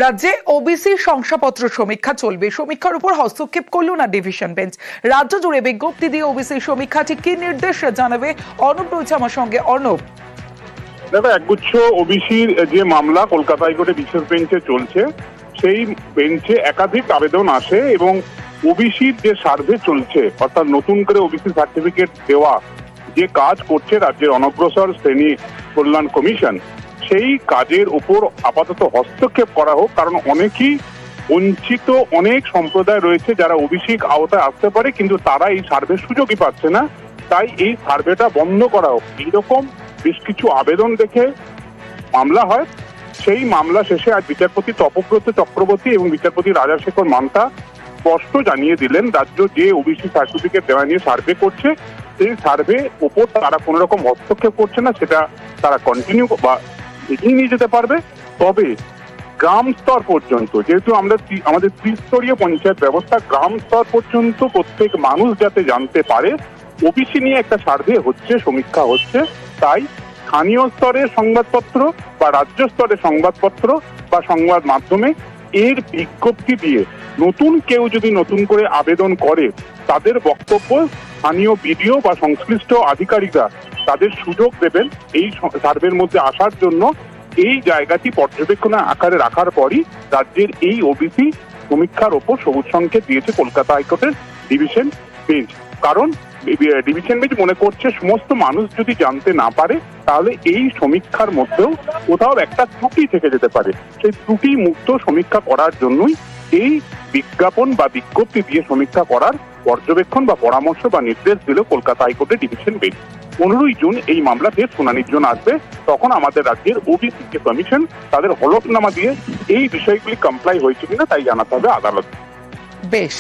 রাজ্যে ওবিসি শংসাপত্র সমীক্ষা চলবে। সমীক্ষার উপর হস্তক্ষেপ করল না ডিভিশন বেঞ্চ। রাজ্য জুড়ে বিজ্ঞপ্তি দিয়ে ওবিসি সমীক্ষা ঠিক কি নির্দেশ জানাবে অর্ণব রয়েছে আমার সঙ্গে। অর্ণব, দেখো, একগুচ্ছ ওবিসির যে মামলা কলকাতা হাইকোর্টে বিশেষ বেঞ্চে চলছে, সেই বেঞ্চে একাধিক আবেদন আসে এবং ওবিসির যে সার্ভে চলছে, অর্থাৎ নতুন করে ওবিসি সার্টিফিকেট দেওয়া যে কাজ করছে রাজ্যের অনগ্রসর শ্রেণী কল্যাণ কমিশন, সেই কাজের উপর আপাতত হস্তক্ষেপ করা হোক। কারণ অনেকেই বঞ্চিত অনেক সম্প্রদায় রয়েছে যারা ওবিসি আওতায় আসতে পারে, কিন্তু তারা এই সার্ভের সুযোগই পাচ্ছে না। তাই এই সার্ভেটা বন্ধ করা হোক, এইরকম বেশ কিছু আবেদন দেখে মামলা হয়। সেই মামলা শেষে আজ বিচারপতি তপব্রত চক্রবর্তী এবং বিচারপতি রাজাশেখর মান্তা স্পষ্ট জানিয়ে দিলেন, রাজ্য যে ওবিসি সার্টিফিকেট দেওয়া নিয়ে সার্ভে করছে, সেই সার্ভে উপর তারা কোনো রকম হস্তক্ষেপ করছে না, সেটা তারা কন্টিনিউ বা এগিয়ে নিয়ে যেতে পারবে। তবে গ্রাম স্তর পর্যন্ত, যেহেতু আমাদের ত্রিস্তরীয় পঞ্চায়েত ব্যবস্থা, গ্রাম স্তর পর্যন্ত প্রত্যেক মানুষ যাতে জানতে পারে ওবিসি নিয়ে একটা সার্ভে হচ্ছে, সমীক্ষা হচ্ছে, তাই স্থানীয় স্তরের সংবাদপত্র বা রাজ্য স্তরের সংবাদপত্র বা সংবাদ মাধ্যমে এর বিজ্ঞপ্তি দিয়ে নতুন কেউ যদি নতুন করে আবেদন করে, তাদের বক্তব্য স্থানীয় বিডিও বা সংশ্লিষ্ট আধিকারিকরা তাদের সুযোগ দেবেন এই সার্ভের মধ্যে আসার জন্য। এই জায়গাটি পর্যবেক্ষণের আকারে রাখার পরই রাজ্যের এই ওবিসি সমীক্ষার ওপর সবুজ সংকেত দিয়েছে কলকাতা হাইকোর্টের ডিভিশন বেঞ্চ। কারণ ডিভিশন বেঞ্চ মনে করছে সমস্ত মানুষ যদি জানতে না পারে, তাহলে এই সমীক্ষার মধ্যেও কোথাও একটা ত্রুটি থেকে যেতে পারে। সেই ত্রুটি মুক্ত সমীক্ষা করার জন্যই এই বিজ্ঞাপন বা বিজ্ঞপ্তি দিয়ে সমীক্ষা করার পর্যবেক্ষণ বা পরামর্শ বা নির্দেশ দিল কলকাতা হাইকোর্টের ডিভিশন বেঞ্চ। 15ই জুন এই মামলা ফের শুনানির জন্য আসবে। তখন আমাদের রাজ্যের ওবিসি যে কমিশন, তাদের হলফনামা দিয়ে এই বিষয়গুলি কমপ্লাই হয়েছে কিনা তাই জানাতে হবে আদালত। বেশ।